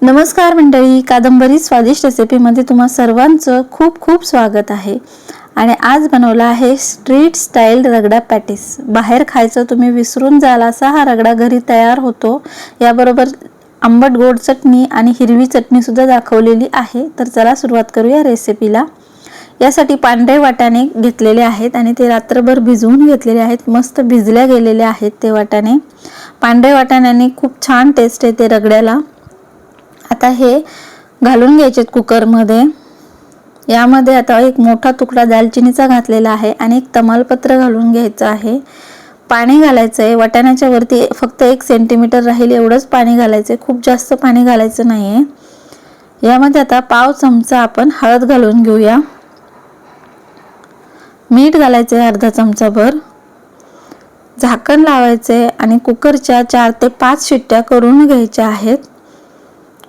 नमस्कार मंडळी, कादंबरी स्वादिष्ट रेसिपीमध्ये तुम्हा सर्वांचं खूप खूप स्वागत आहे. आणि आज बनवला आहे स्ट्रीट स्टाईल रगडा पॅटीस. बाहेर खायचं तुम्ही विसरून जाल असा हा रगडा घरी तयार होतो. याबरोबर आंबट गोड चटणी आणि हिरवी चटणी सुद्धा दाखवलेली आहे. तर चला सुरुवात करूया रेसिपीला. यासाठी पांढरे वाटाणे घेतलेले आहेत आणि ते रात्रभर भिजवून घेतलेले आहेत. मस्त भिजल्या गेलेले आहेत ते वाटाणे. पांढरे वाटाण्याने खूप छान टेस्ट येते रगड्याला. आता हे घालून घ्यायचे कुकरमध्ये. यामध्ये आता एक मोठा तुकडा दालचिनीचा घातलेला आहे आणि एक तमालपत्र घालून घ्यायचं आहे. पाणी घालायचं आहे. वाटाण्याच्या वरती फक्त 1 सेंटीमीटर राहील एवढंच पाणी घालायचं आहे. खूप जास्त पाणी घालायचं नाहीये. यामध्ये आता पाव चमचा आपण हळद घालून घेऊया. मीठ घालायचं आहे अर्धा चमचाभर. झाकण लावायचे आणि कुकरच्या 4 ते 5 शिट्ट्या करून घ्यायच्या आहेत.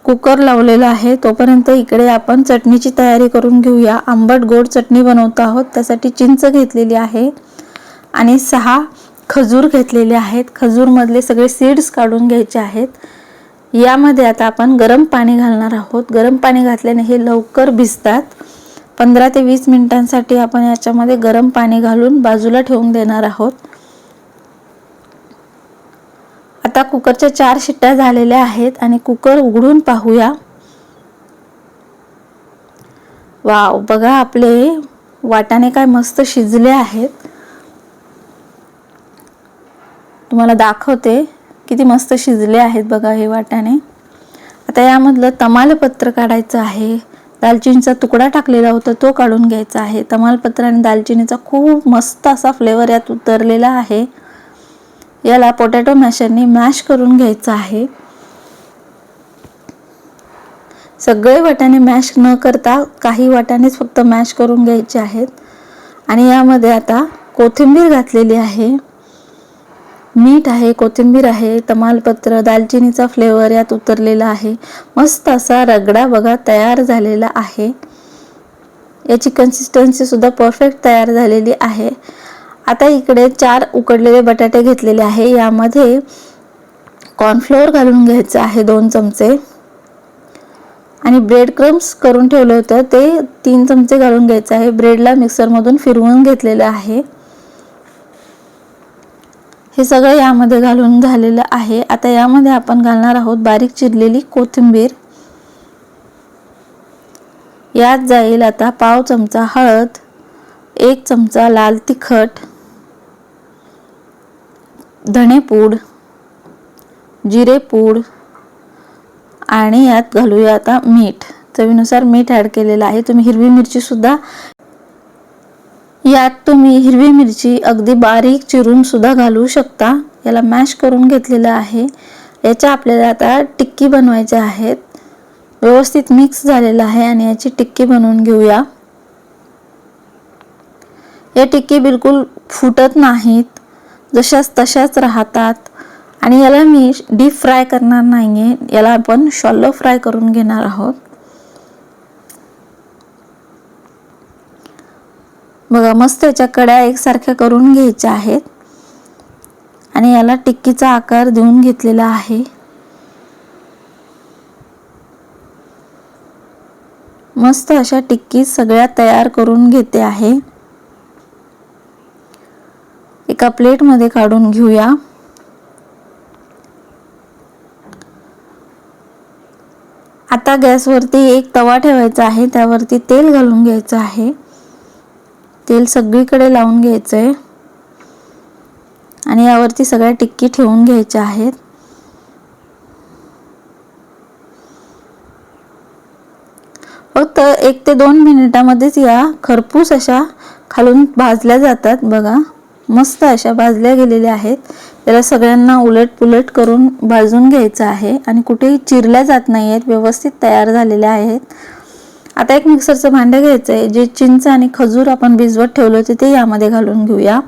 कुकर लावलेला आहे. तोपर्यंत इकडे आपण चटणीची तयारी करून घेऊया. आंबट गोड चटणी बनवतो आहोत. त्यासाठी चिंच घेतलेली आहे आणि 6 खजूर घेतलेले आहेत. खजूर मधले सगळे सीड्स काढून घ्यायचे आहेत. यामध्ये आता आपण गरम पाणी घालणार आहोत. गरम पाणी घातल्याने हे लवकर भिजतात. 15 ते 20 मिनिटांसाठी आपण याच्यामध्ये गरम पाणी घालून बाजूला ठेवून देणार आहोत. आता कुकरच्या 4 शिट्ट्या झालेल्या आहेत आणि कुकर उघडून पाहूया. वाव, बघा आपले वाटाणे काय मस्त शिजले आहेत. तुम्हाला दाखवते किती मस्त शिजले आहेत बघा हे वाटाणे. आता यामधलं तमालपत्र काढायचं आहे. दालचिनीचा तुकडा टाकलेला होता तो काढून घ्यायचा आहे. तमालपत्र आणि दालचिनीचा खूप मस्त असा फ्लेवर यात उतरलेला आहे. याला पोटॅटो मॅशरने मॅश करून घ्यायचं आहे. सगळे वाटाणे मॅश न करता काही वाटाणेच फक्त मॅश करून घ्यायचे आहेत. आणि यामध्ये आता कोथिंबीर घातलेली आहे. मीठ आहे, कोथिंबीर आहे, तमालपत्र, दालचिनीचा फ्लेवर यात उतरलेला आहे. मस्त असा रगडा बघा तयार झालेला आहे. याची कन्सिस्टन्सी सुद्धा परफेक्ट तयार झालेली आहे. आता इकडे 4 उकडलेले बटाटे घेतलेले आहे. यामध्ये कॉर्नफ्लोअर घालून घ्यायचं आहे 2 चमचे आणि ब्रेड क्रम्स करून ठेवलं होतं ते 3 चमचे घालून घ्यायचं आहे. ब्रेडला मिक्सर मधून फिरवून घेतलेलं आहे. हे सगळं यामध्ये घालून झालेलं आहे. आता यामध्ये आपण घालणार आहोत बारीक चिरलेली कोथिंबीर. यात जाईल आता पाव चमचा हळद, 1 चमचा लाल तिखट, धणेपूड, जिरेपूड आणि यात घालूया आता मीठ. चवीनुसार मीठ ऍड केलेलं आहे. तुम्ही हिरवी मिरची सुद्धा हिरवी मिरची अगदी बारीक चिरून सुद्धा घालू शकता. याला मॅश करून घेतलेलं आहे. याच्या आपल्याला आता टिक्की बनवायची आहेत. व्यवस्थित मिक्स झालेलं आहे आणि याची टिक्की बनवून घेऊया. या टिक्की बिलकुल फुटत नाहीत, जशाच तशाच राहतात. आणि याला मी डीप फ्राय करणार नाहीये. याला आपण शॉलो फ्राय करून घेणार आहोत. बघा मस्त याच्या कड्या एकसारख्या करून घ्यायच्या आहेत आणि याला टिक्कीचा आकार देऊन घेतलेला आहे. मस्त अशा टिक्की सगळ्या तयार करून घेते आहे. एका प्लेट मध्ये काढून घेऊया. आता गॅसवरती एक तवा ठेवायचा आहे. त्यावरती तेल घालून घ्यायचं आहे. तेल सगळीकडे लावून घ्यायचंय आणि यावरती सगळ्या टिक्की ठेवून घ्यायच्या आहेत. फक्त 1 ते 2 मिनिटांमध्येच या खरपूस अशा खालून भाजल्या जातात. बघा मस्त अशा भाजल्या गेलेल्या आहेत. त्याला सगळ्यांना उलट पुलट करून भाजून घ्यायचं आहे आणि कुठेही चिरल्या जात नाहीयेत. व्यवस्थित तयार झालेल्या आहेत. आता एक मिक्सरचं भांडं घ्यायचं आहे. जे चिंच आणि खजूर आपण भिजवत ठेवले होते ते यामध्ये घालून घेऊया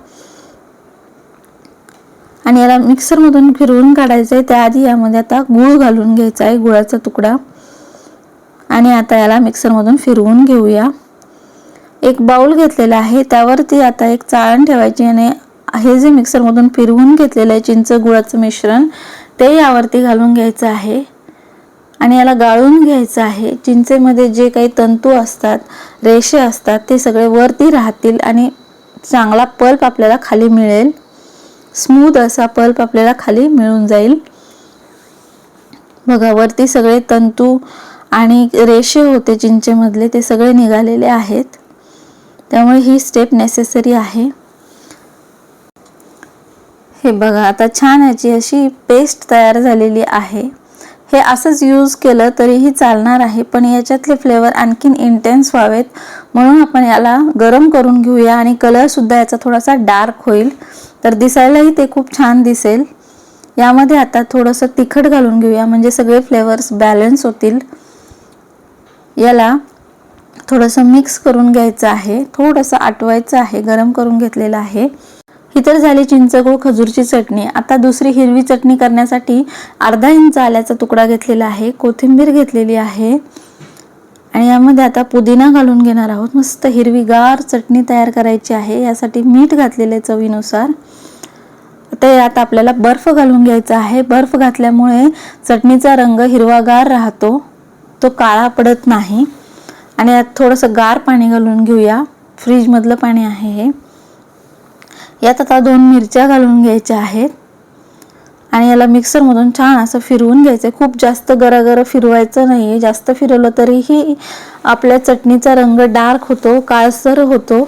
आणि याला मिक्सर मधून फिरवून काढायचंय. त्याआधी यामध्ये आता गूळ घालून घ्यायचा आहे, गुळाचा तुकडा. आणि आता याला मिक्सर मधून फिरवून घेऊया. एक बाउल घेतलेला आहे. त्यावरती आता एक चाळण ठेवायची आणि हे जे मिक्सर मधून फिरवून घेतलेलं आहे चिंच गुळाचं मिश्रण ते यावरती घालून घ्यायचं आहे. आणि याला गाळून घ्यायचं आहे। चिंचेमध्ये जे काही तंतू असतात, रेषे असतात, ते सगळे वरती राहतील आणि चांगला पल्प आपल्याला खाली मिळेल। स्मूथ असा पल्प आपल्याला खाली मिळून जाईल। बघा, वरती सगळे तंतू आणि रेषे होते चिंचेमधले, ते सगळे निघालेले आहेत। त्यामुळे ही स्टेप नेसेसरी आहे। हे बघा, आता छान याची अशी पेस्ट तयार झालेली आहे। हे असंच यूज केलं तरीही चालणार आहे, पण याच्यातले फ्लेवर आणखीन इंटेन्स व्हावेत म्हणून आपण याला गरम करून घेऊया आणि कलर सुद्धा याचा थोडासा डार्क होईल, तर दिसायलाही ते खूप छान दिसेल। यामध्ये आता थोडंसं तिखट घालून घेऊया, म्हणजे सगळे फ्लेवर्स बॅलन्स होतील। याला थोडंसं मिक्स करून घ्यायचं आहे, थोडंसं आटवायचं आहे, गरम करून घेतलेलं आहे। ही तर झाली चिंचगूळ खजूरची चटणी। आता दुसरी हिरवी चटणी करण्यासाठी अर्धा इंच आल्याचा तुकडा घेतलेला आहे, कोथिंबीर घेतलेली आहे आणि यामध्ये आता पुदिना घालून घेणार आहोत। मस्त हिरवीगार चटणी तयार करायची आहे। यासाठी मीठ घातलेले चवीनुसार। आता यात आपल्याला बर्फ घालून घ्यायचा आहे। बर्फ घातल्यामुळे चटणीचा रंग हिरवागार राहतो, तो काळा पडत नाही। आणि यात थोडंसं गार पाणी घालून घेऊया, फ्रीज मधलं पाणी आहे हे। यात आता 2 मिरच्या घालून घ्यायच्या आहेत आणि याला मिक्सर मधून छान असं फिरवून घ्यायचं। खूप जास्त गरगर फिरवायचं नाहीये, जास्त फिरवलं तरीही आपल्या चटणीचा रंग डार्क होतो, काळसर होतो।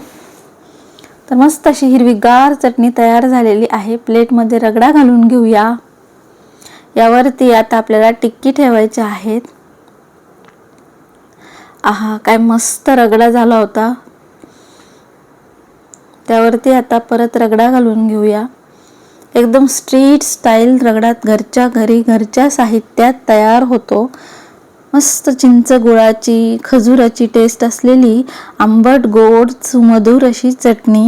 तर मस्त अशी हिरवीगार चटणी तयार झालेली आहे। प्लेट मध्ये रगडा घालून घेऊया। यावरती आता आपल्याला टिक्की ठेवायची आहेत। आहा, काय मस्त रगडा झाला होता। त्यावरती आता परत रगडा घालून घेऊया। एकदम स्ट्रीट स्टाईल रगडा घरच्या घरी घरच्या साहित्यात तयार होतो। मस्त चिंच गुळाची खजुराची टेस्ट असलेली आंबट गोड सुमधुर अशी चटणी।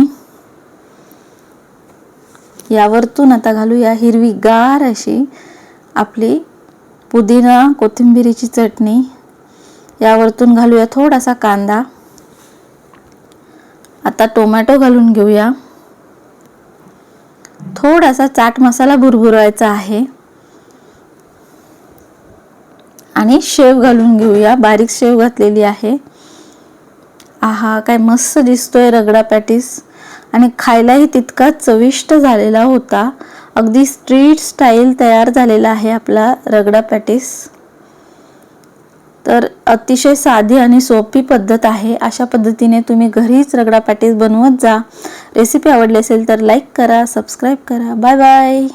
यावरतून आता घालूया हिरवीगार अशी आपली पुदिना कोथिंबीरीची चटणी। यावरतून घालूया थोडासा कांदा। आता टोमॅटो घालून घेऊया। थोडासा चाट मसाला भुरभुरायचा आहे आणि शेव घालून घेऊया, बारीक शेव घातलेली आहे। आहा, काय मस्त दिसतोय रगडा पॅटीस आणि खायलाही तितकाच चविष्ट झालेला होता। अगदी स्ट्रीट स्टाईल तयार झालेला आहे आपला रगडा पॅटीस। तर अतिशय साधी आणि सोपी पद्धत आहे। अशा पद्धतीने तुम्ही घरीच रगडा पॅटीस बनवत जा। रेसिपी आवडली असेल तर लाईक करा, सबस्क्राईब करा। Bye bye.